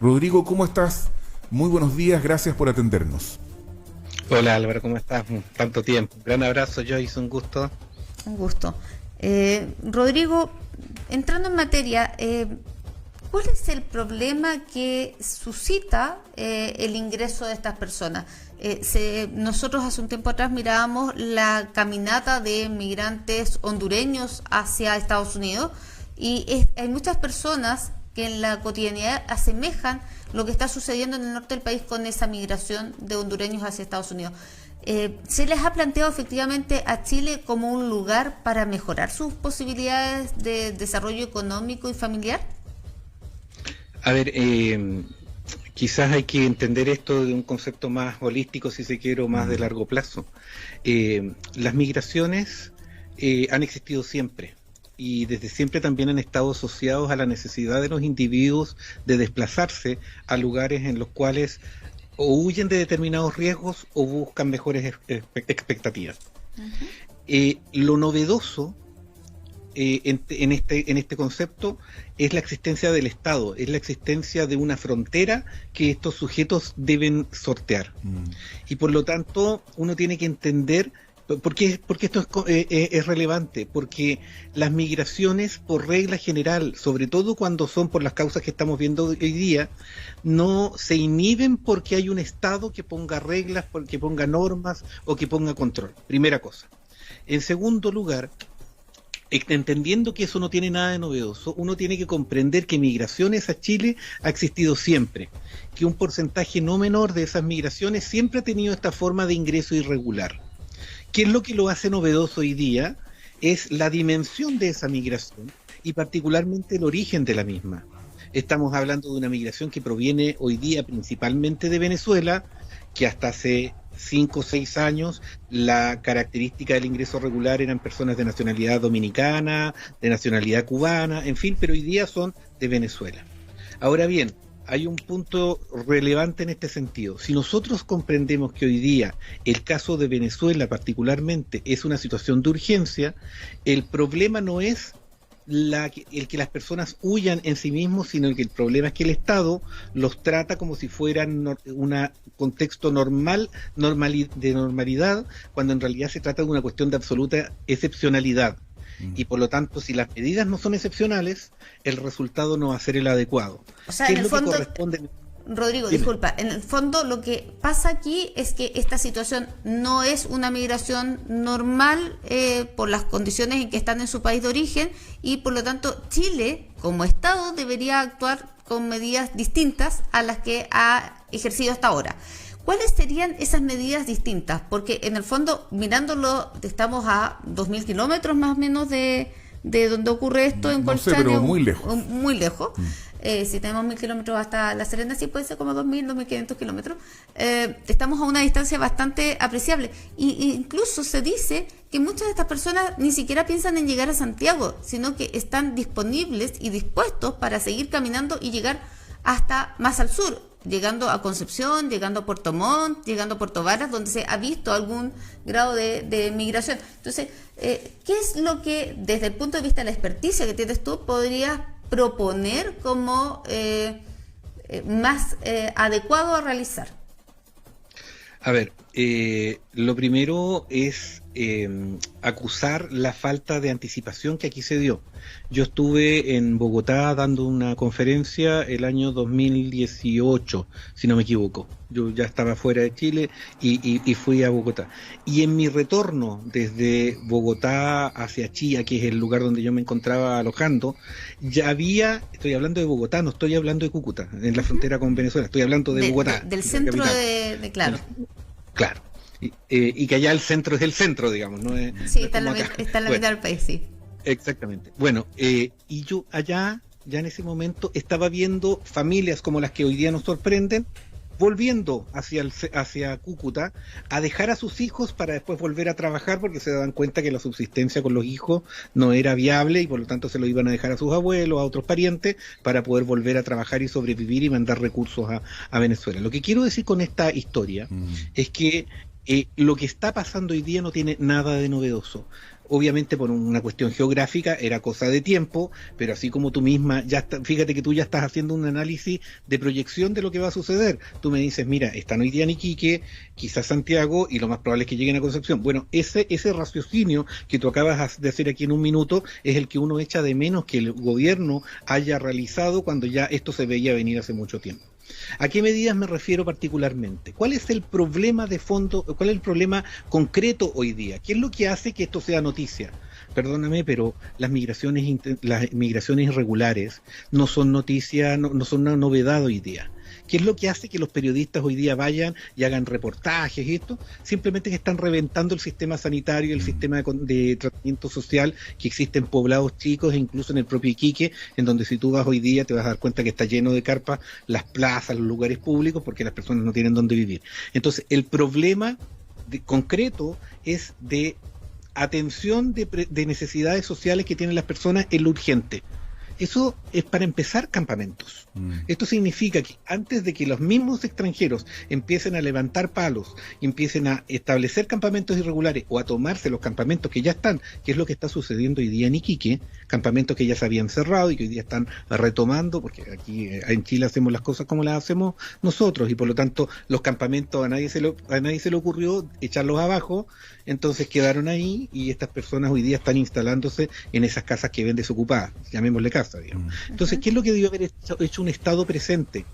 Rodrigo, ¿cómo estás? Muy buenos días, gracias por atendernos. Hola Álvaro, ¿cómo estás? Tanto tiempo. Gran abrazo, Joyce, un gusto. Un gusto. Rodrigo, entrando en materia, ¿cuál es el problema que suscita el ingreso de estas personas? Nosotros hace un tiempo atrás mirábamos la caminata de migrantes hondureños hacia Estados Unidos y hay muchas personas que en la cotidianidad asemejan lo que está sucediendo en el norte del país con esa migración de hondureños hacia Estados Unidos. ¿Se les ha planteado efectivamente a Chile como un lugar para mejorar sus posibilidades de desarrollo económico y familiar? A ver, quizás hay que entender esto de un concepto más holístico, si se quiere, o más de largo plazo. Las migraciones han existido siempre y desde siempre también han estado asociados a la necesidad de los individuos de desplazarse a lugares en los cuales o huyen de determinados riesgos o buscan mejores expectativas. Lo novedoso en este concepto es la existencia del Estado, es la existencia de una frontera que estos sujetos deben sortear. Y por lo tanto uno tiene que entender por qué esto es relevante, porque las migraciones por regla general, sobre todo cuando son por las causas que estamos viendo hoy día, no se inhiben porque hay un Estado que ponga reglas, que ponga normas o que ponga control. Primera cosa. En segundo lugar, entendiendo que eso no tiene nada de novedoso, uno tiene que comprender que migraciones a Chile ha existido siempre, que un porcentaje no menor de esas migraciones siempre ha tenido esta forma de ingreso irregular. ¿Qué es lo que lo hace novedoso hoy día? Es la dimensión de esa migración y particularmente el origen de la misma. Estamos hablando de una migración que proviene hoy día principalmente de Venezuela, que hasta hace 5 o 6 años la característica del ingreso regular eran personas de nacionalidad dominicana, de nacionalidad cubana, en fin, pero hoy día son de Venezuela. Ahora bien, hay un punto relevante en este sentido. Si nosotros comprendemos que hoy día el caso de Venezuela particularmente es una situación de urgencia, el problema no es el que las personas huyan en sí mismos, sino que el problema es que el Estado los trata como si fueran un contexto de normalidad, cuando en realidad se trata de una cuestión de absoluta excepcionalidad. Y por lo tanto, si las medidas no son excepcionales, el resultado no va a ser el adecuado. O sea, ¿Qué en es el lo fondo, que corresponde? Rodrigo, Dime. disculpa, en el fondo lo que pasa aquí es que esta situación no es una migración normal por las condiciones en que están en su país de origen y por lo tanto Chile como Estado debería actuar con medidas distintas a las que ha ejercido hasta ahora. ¿Cuáles serían esas medidas distintas? Porque en el fondo, mirándolo, estamos a 2.000 kilómetros más o menos de donde ocurre esto en Colchane. No sé, pero muy lejos. Muy lejos. Si tenemos 1.000 kilómetros hasta La Serena, sí puede ser como 2.500 kilómetros. Estamos a una distancia bastante apreciable. Y incluso se dice que muchas de estas personas ni siquiera piensan en llegar a Santiago, sino que están disponibles y dispuestos para seguir caminando y llegar hasta más al sur, llegando a Concepción, llegando a Puerto Montt, llegando a Puerto Varas, donde se ha visto algún grado de migración. Entonces, ¿qué es lo que, desde el punto de vista de la experticia que tienes tú, podrías proponer como más adecuado a realizar? A ver, lo primero es acusar la falta de anticipación que aquí se dio. Yo estuve en Bogotá dando una conferencia el año 2018, si no me equivoco. Yo ya estaba fuera de Chile y fui a Bogotá. Y en mi retorno desde Bogotá hacia Chía, que es el lugar donde yo me encontraba alojando, ya había, estoy hablando de Bogotá, no estoy hablando de Cúcuta, en la frontera con Venezuela, estoy hablando de Bogotá. Del centro de claro. Claro. Y que allá el centro es el centro, digamos, ¿no? Sí, no está en la bueno, mitad del país, sí. Exactamente. Bueno, y yo allá, ya en ese momento, estaba viendo familias como las que hoy día nos sorprenden, volviendo hacia Cúcuta a dejar a sus hijos para después volver a trabajar porque se daban cuenta que la subsistencia con los hijos no era viable y por lo tanto se lo iban a dejar a sus abuelos, a otros parientes, para poder volver a trabajar y sobrevivir y mandar recursos a Venezuela. Lo que quiero decir con esta historia es que lo que está pasando hoy día no tiene nada de novedoso. obviamente por una cuestión geográfica era cosa de tiempo, pero así como tú misma, fíjate que tú ya estás haciendo un análisis de proyección de lo que va a suceder. Tú me dices, mira, están hoy día en Iquique, quizás Santiago, y lo más probable es que lleguen a Concepción. Bueno, ese raciocinio que tú acabas de hacer aquí en un minuto es el que uno echa de menos que el gobierno haya realizado cuando ya esto se veía venir hace mucho tiempo. ¿A qué medidas me refiero particularmente? ¿Cuál es el problema de fondo, cuál es el problema concreto hoy día? ¿Qué es lo que hace que esto sea noticia? Perdóname, pero las migraciones irregulares no son noticia, no son una novedad hoy día. ¿Qué es lo que hace que los periodistas hoy día vayan y hagan reportajes y esto? Simplemente que están reventando el sistema sanitario, el sistema de tratamiento social que existe en poblados chicos e incluso en el propio Iquique, en donde si tú vas hoy día te vas a dar cuenta que está lleno de carpas las plazas, los lugares públicos, porque las personas no tienen dónde vivir. Entonces, el problema concreto es de atención de necesidades sociales que tienen las personas en lo urgente. Eso es para empezar campamentos. Esto significa que antes de que los mismos extranjeros empiecen a levantar palos y empiecen a establecer campamentos irregulares o a tomarse los campamentos que ya están, que es lo que está sucediendo hoy día en Iquique, campamentos que ya se habían cerrado y que hoy día están retomando, porque aquí en Chile hacemos las cosas como las hacemos nosotros y por lo tanto los campamentos a nadie se le ocurrió echarlos abajo, entonces quedaron ahí y estas personas hoy día están instalándose en esas casas que ven desocupadas, llamémosle casa, digamos. Entonces, ¿qué es lo que debió haber hecho un Estado presente?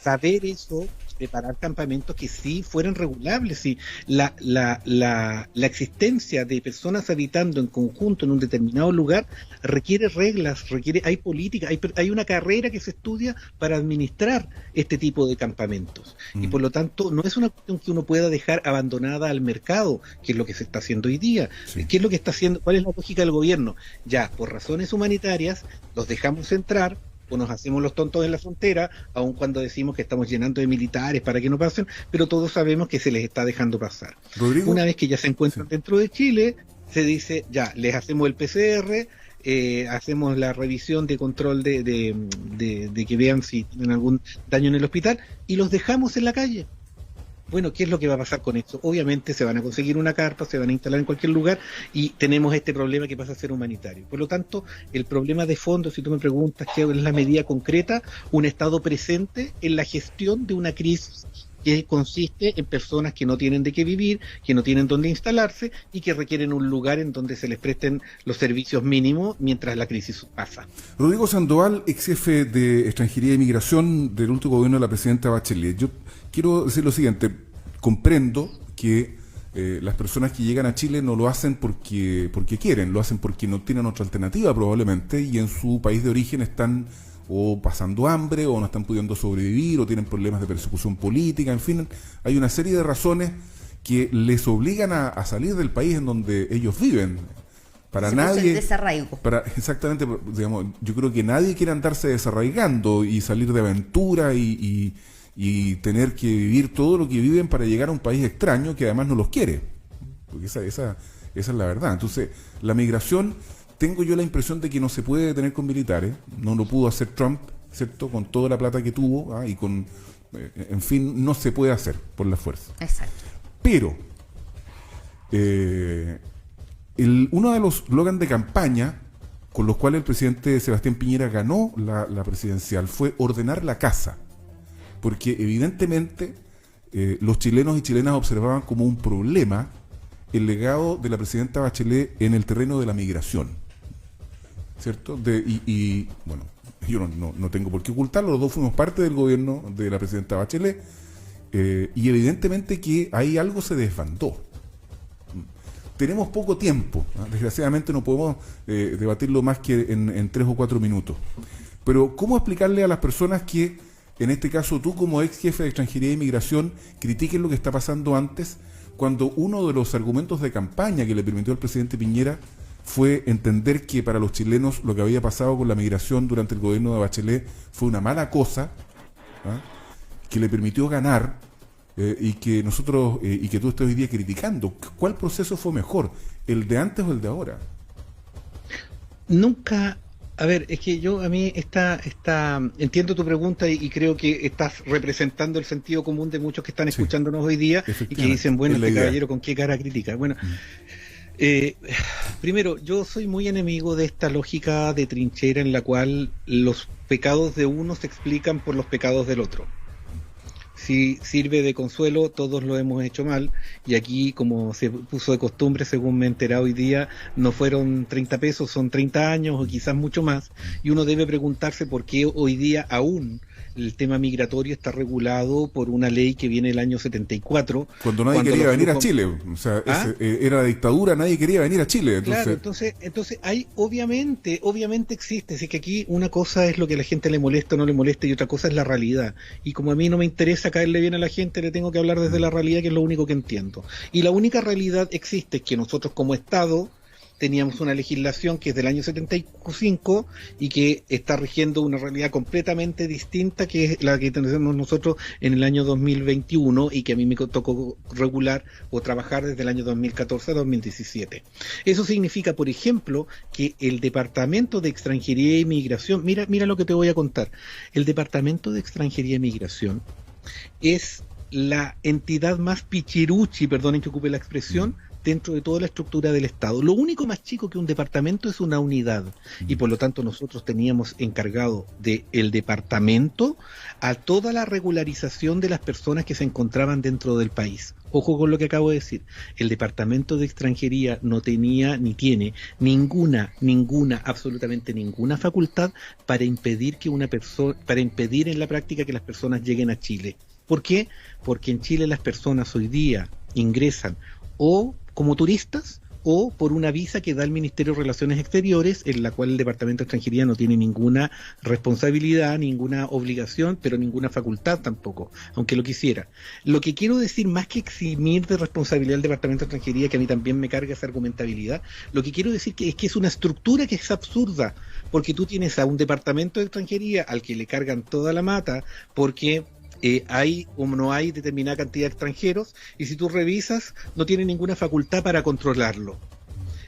Saber eso, preparar campamentos que sí fueran regulables, si la existencia de personas habitando en conjunto en un determinado lugar requiere reglas, hay política, hay una carrera que se estudia para administrar este tipo de campamentos. Y por lo tanto, no es una cuestión que uno pueda dejar abandonada al mercado, que es lo que se está haciendo hoy día. Sí. ¿Qué es lo que está haciendo? ¿Cuál es la lógica del gobierno? Ya, por razones humanitarias, los dejamos entrar, o nos hacemos los tontos en la frontera, aun cuando decimos que estamos llenando de militares para que no pasen, pero todos sabemos que se les está dejando pasar. Rodrigo, una vez que ya se encuentran dentro de Chile, se dice, ya, les hacemos el PCR, hacemos la revisión de control de que vean si tienen algún daño en el hospital, y los dejamos en la calle. Bueno, ¿qué es lo que va a pasar con esto? Obviamente se van a conseguir una carpa, se van a instalar en cualquier lugar y tenemos este problema que pasa a ser humanitario. Por lo tanto, el problema de fondo, si tú me preguntas qué es la medida concreta, un Estado presente en la gestión de una crisis que consiste en personas que no tienen de qué vivir, que no tienen dónde instalarse y que requieren un lugar en donde se les presten los servicios mínimos mientras la crisis pasa. Rodrigo Sandoval, ex jefe de Extranjería y Migración del último gobierno de la presidenta Bachelet. Yo quiero decir lo siguiente, comprendo que las personas que llegan a Chile no lo hacen porque quieren, lo hacen porque no tienen otra alternativa probablemente y en su país de origen están o pasando hambre, o no están pudiendo sobrevivir, o tienen problemas de persecución política, en fin, hay una serie de razones que les obligan a salir del país en donde ellos viven. Para nadie, desarraigo. Exactamente, digamos, yo creo que nadie quiere andarse desarraigando y salir de aventura y tener que vivir todo lo que viven para llegar a un país extraño que además no los quiere, porque esa es la verdad. Entonces, la migración, tengo yo la impresión de que no se puede detener con militares, no lo pudo hacer Trump, ¿cierto? Con toda la plata que tuvo, y con, en fin, no se puede hacer por la fuerza. Exacto. Pero, uno de los slogans de campaña con los cuales el presidente Sebastián Piñera ganó la presidencial fue ordenar la casa, porque evidentemente los chilenos y chilenas observaban como un problema el legado de la presidenta Bachelet en el terreno de la migración, ¿cierto? Bueno, yo no tengo por qué ocultarlo, los dos fuimos parte del gobierno de la presidenta Bachelet, y evidentemente que ahí algo se desbandó. Tenemos poco tiempo, ¿no? Desgraciadamente no podemos debatirlo más que en 3 o 4 minutos. Pero ¿cómo explicarle a las personas que, en este caso tú como ex jefe de Extranjería e Inmigración, critiquen lo que está pasando antes, cuando uno de los argumentos de campaña que le permitió al presidente Piñera fue entender que para los chilenos lo que había pasado con la migración durante el gobierno de Bachelet fue una mala cosa, que le permitió ganar, y que nosotros y que tú estás hoy día criticando? ¿Cuál proceso fue mejor, el de antes o el de ahora? Nunca. A ver, es que yo a mí entiendo tu pregunta y creo que estás representando el sentido común de muchos que están escuchándonos hoy día y que dicen, bueno, este caballero con qué cara critica. Bueno, Eh, Primero, yo soy muy enemigo de esta lógica de trinchera en la cual los pecados de uno se explican por los pecados del otro. Si sirve de consuelo, todos lo hemos hecho mal, y aquí, como se puso de costumbre, según me he enterado hoy día, no fueron 30 pesos, son 30 años o quizás mucho más, y uno debe preguntarse por qué hoy día aún el tema migratorio está regulado por una ley que viene del año 74. Cuando nadie quería los venir a flujos- Chile, o sea, ¿Ah? era la dictadura, nadie quería venir a Chile. Claro, Entonces, entonces hay, obviamente existe, así que aquí una cosa es lo que a la gente le molesta o no le molesta y otra cosa es la realidad. Y como a mí no me interesa caerle bien a la gente, le tengo que hablar desde la realidad, que es lo único que entiendo. Y la única realidad existe es que nosotros como Estado teníamos una legislación que es del año 75 y que está rigiendo una realidad completamente distinta que es la que tenemos nosotros en el año 2021 y que a mí me tocó regular o trabajar desde el año 2014 a 2017. Eso significa, por ejemplo, que el Departamento de Extranjería e Inmigración, mira lo que te voy a contar, el Departamento de Extranjería e Inmigración es la entidad más pichiruchi, perdonen que ocupe la expresión, dentro de toda la estructura del Estado. Lo único más chico que un departamento es una unidad, y por lo tanto nosotros teníamos encargado del departamento a toda la regularización de las personas que se encontraban dentro del país. Ojo con lo que acabo de decir. El Departamento de Extranjería no tenía ni tiene ninguna, absolutamente ninguna facultad para impedir para impedir en la práctica que las personas lleguen a Chile. ¿Por qué? Porque en Chile las personas hoy día ingresan o como turistas o por una visa que da el Ministerio de Relaciones Exteriores, en la cual el Departamento de Extranjería no tiene ninguna responsabilidad, ninguna obligación, pero ninguna facultad tampoco, aunque lo quisiera. Lo que quiero decir, más que eximir de responsabilidad del Departamento de Extranjería, que a mí también me carga esa argumentabilidad, lo que quiero decir es que es una estructura que es absurda, porque tú tienes a un Departamento de Extranjería al que le cargan toda la mata, porque hay o no hay determinada cantidad de extranjeros, y si tú revisas, no tiene ninguna facultad para controlarlo.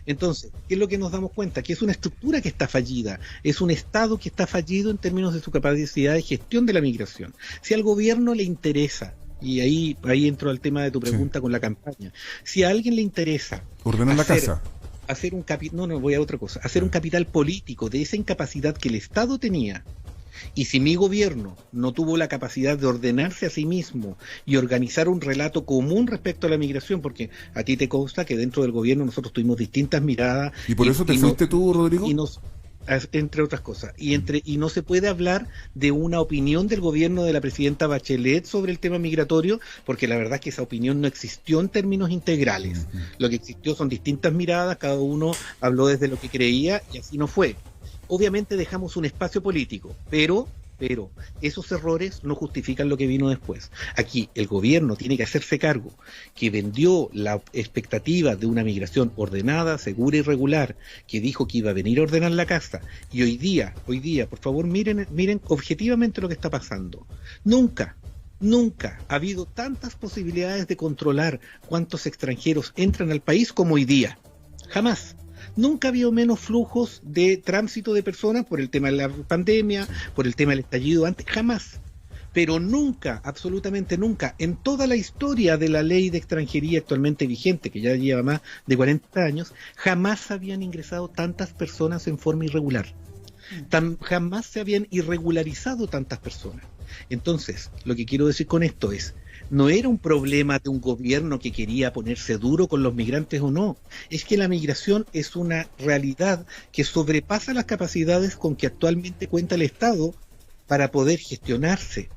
Entonces, ¿qué es lo que nos damos cuenta? Que es una estructura que está fallida, es un Estado que está fallido en términos de su capacidad de gestión de la migración. Si al gobierno le interesa, y ahí entro al tema de tu pregunta con la campaña, si a alguien le interesa ordenar la casa. hacer un capital, no, voy a otra cosa, hacer un capital político de esa incapacidad que el Estado tenía. Y si mi gobierno no tuvo la capacidad de ordenarse a sí mismo y organizar un relato común respecto a la migración, porque a ti te consta que dentro del gobierno nosotros tuvimos distintas miradas. ¿Y por eso te fuiste tú, Rodrigo? Entre otras cosas. Y no se puede hablar de una opinión del gobierno de la presidenta Bachelet sobre el tema migratorio, porque la verdad es que esa opinión no existió en términos integrales. Lo que existió son distintas miradas, cada uno habló desde lo que creía y así no fue. Obviamente dejamos un espacio político, pero esos errores no justifican lo que vino después. Aquí el gobierno tiene que hacerse cargo que vendió la expectativa de una migración ordenada, segura y regular, que dijo que iba a venir a ordenar la casa, y hoy día, por favor, miren objetivamente lo que está pasando. Nunca ha habido tantas posibilidades de controlar cuántos extranjeros entran al país como hoy día. Jamás. Nunca ha habido menos flujos de tránsito de personas por el tema de la pandemia, por el tema del estallido antes, jamás. Pero nunca, absolutamente nunca, en toda la historia de la ley de extranjería actualmente vigente, que ya lleva más de 40 años, jamás habían ingresado tantas personas en forma irregular. Jamás se habían irregularizado tantas personas. Entonces, lo que quiero decir con esto es, no era un problema de un gobierno que quería ponerse duro con los migrantes o no, es que la migración es una realidad que sobrepasa las capacidades con que actualmente cuenta el Estado para poder gestionarse,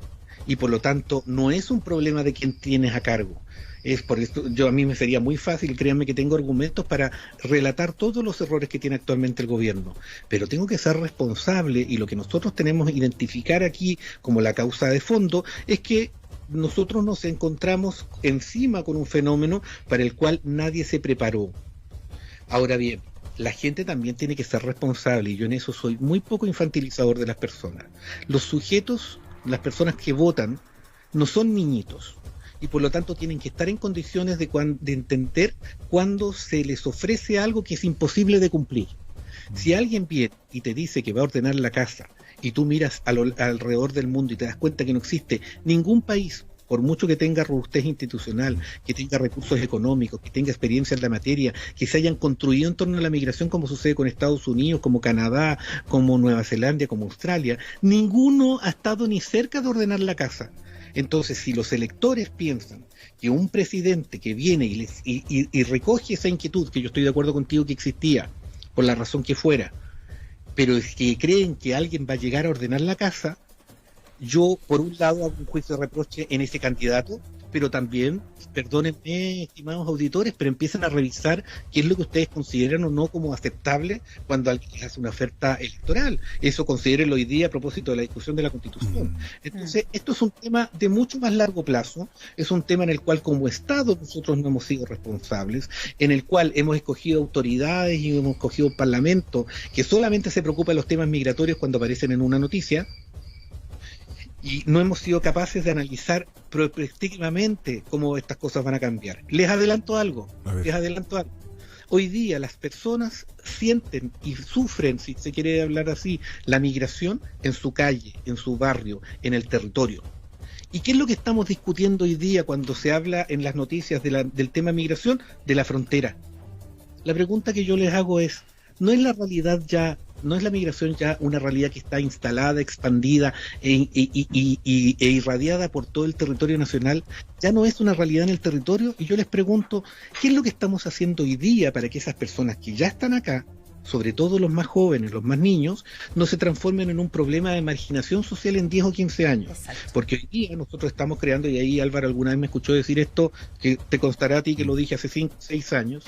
y por lo tanto no es un problema de quien tienes a cargo. Es por esto, a mí me sería muy fácil, créanme que tengo argumentos para relatar todos los errores que tiene actualmente el gobierno, pero tengo que ser responsable, y lo que nosotros tenemos que identificar aquí como la causa de fondo es que nosotros nos encontramos encima con un fenómeno para el cual nadie se preparó. Ahora bien, la gente también tiene que ser responsable, y yo en eso soy muy poco infantilizador de las personas. Los sujetos, las personas que votan, no son niñitos, y por lo tanto tienen que estar en condiciones de entender cuando se les ofrece algo que es imposible de cumplir. Si alguien viene y te dice que va a ordenar la casa, y tú miras alrededor del mundo y te das cuenta que no existe ningún país por mucho que tenga robustez institucional, que tenga recursos económicos, que tenga experiencia en la materia, que se hayan construido en torno a la migración como sucede con Estados Unidos, como Canadá, como Nueva Zelanda, como Australia, ninguno ha estado ni cerca de ordenar la casa. Entonces, si los electores piensan que un presidente que viene y recoge esa inquietud, que yo estoy de acuerdo contigo que existía, por la razón que fuera, pero es que creen que alguien va a llegar a ordenar la casa, yo, por un lado, hago un juicio de reproche en ese candidato, pero también, perdónenme, estimados auditores, pero empiecen a revisar qué es lo que ustedes consideran o no como aceptable cuando alguien les hace una oferta electoral. Eso considérenlo hoy día a propósito de la discusión de la Constitución. Entonces, esto es un tema de mucho más largo plazo, es un tema en el cual como Estado nosotros no hemos sido responsables, en el cual hemos escogido autoridades y hemos escogido un parlamento que solamente se preocupa de los temas migratorios cuando aparecen en una noticia, y no hemos sido capaces de analizar prospectivamente cómo estas cosas van a cambiar. Les adelanto algo. Hoy día las personas sienten y sufren, si se quiere hablar así, la migración en su calle, en su barrio, en el territorio. ¿Y qué es lo que estamos discutiendo hoy día cuando se habla en las noticias del tema migración? De la frontera. La pregunta que yo les hago es, ¿no es la migración ya una realidad que está instalada, expandida e irradiada por todo el territorio nacional? ¿Ya no es una realidad en el territorio? Y yo les pregunto, ¿qué es lo que estamos haciendo hoy día para que esas personas que ya están acá, sobre todo los más jóvenes, los más niños, no se transformen en un problema de marginación social en 10 o 15 años? Exacto. Porque hoy día nosotros estamos creando, y ahí Álvaro alguna vez me escuchó decir esto, que te constará a ti que lo dije hace 5 o 6 años,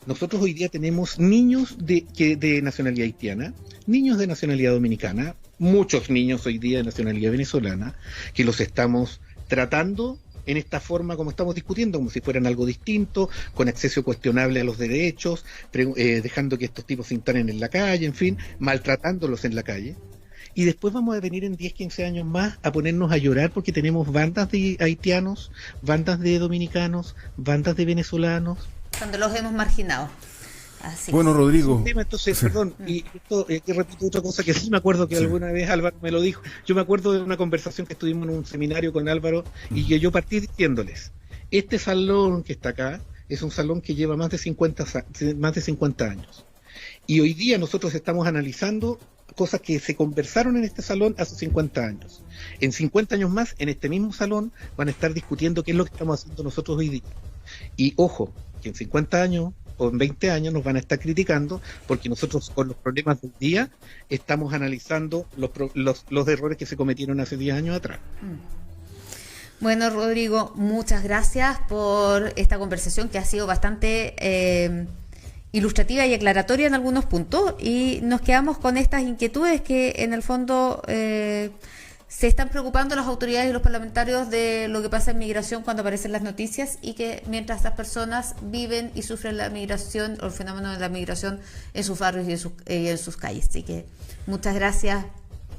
nosotros hoy día tenemos niños de nacionalidad haitiana, niños de nacionalidad dominicana, muchos niños hoy día de nacionalidad venezolana, que los estamos tratando en esta forma como estamos discutiendo, como si fueran algo distinto, con acceso cuestionable a los derechos, dejando que estos tipos se instalen en la calle, en fin, maltratándolos en la calle. Y después vamos a venir en 10, 15 años más a ponernos a llorar porque tenemos bandas de haitianos, bandas de dominicanos, bandas de venezolanos. Cuando los hemos marginado. Así. Bueno, Rodrigo. Entonces, perdón, y esto que repito otra cosa que sí me acuerdo que alguna vez Álvaro me lo dijo. Yo me acuerdo de una conversación que estuvimos en un seminario con Álvaro y que yo partí diciéndoles, este salón que está acá es un salón que lleva más de 50 años. Y hoy día nosotros estamos analizando cosas que se conversaron en este salón hace 50 años. En 50 años más, en este mismo salón, van a estar discutiendo qué es lo que estamos haciendo nosotros hoy día. Y ojo, que en 50 años o en 20 años nos van a estar criticando porque nosotros con los problemas del día estamos analizando los errores que se cometieron hace 10 años atrás. Bueno, Rodrigo, muchas gracias por esta conversación que ha sido bastante ilustrativa y aclaratoria en algunos puntos, y nos quedamos con estas inquietudes que en el fondo se están preocupando las autoridades y los parlamentarios de lo que pasa en migración cuando aparecen las noticias, y que mientras las personas viven y sufren la migración o el fenómeno de la migración en sus barrios y en sus calles. Así que muchas gracias.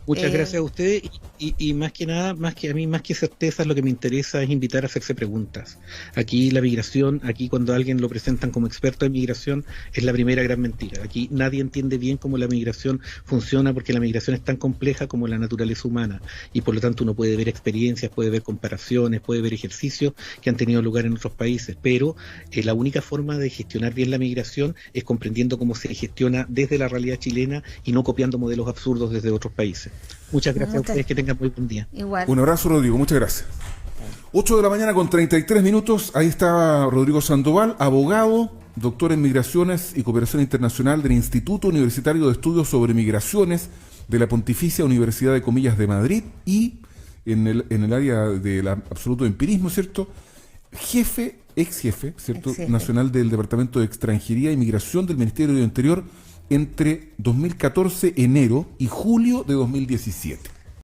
Muchas gracias a ustedes y más que nada, más que certezas, lo que me interesa es invitar a hacerse preguntas. Aquí la migración, aquí cuando a alguien lo presentan como experto en migración, es la primera gran mentira. Aquí nadie entiende bien cómo la migración funciona porque la migración es tan compleja como la naturaleza humana y por lo tanto uno puede ver experiencias, puede ver comparaciones, puede ver ejercicios que han tenido lugar en otros países, pero la única forma de gestionar bien la migración es comprendiendo cómo se gestiona desde la realidad chilena y no copiando modelos absurdos desde otros países. Muchas gracias a ustedes, que tengan muy buen día. Igual. Un abrazo, Rodrigo, muchas gracias. 8 de la mañana con 33 minutos, ahí está Rodrigo Sandoval, abogado, doctor en Migraciones y Cooperación Internacional del Instituto Universitario de Estudios sobre Migraciones de la Pontificia Universidad de Comillas de Madrid y en el área del absoluto empirismo, ¿cierto? Ex jefe, ¿cierto? Nacional del Departamento de Extranjería y Migración del Ministerio de Interior entre 2014, enero, y julio de 2017.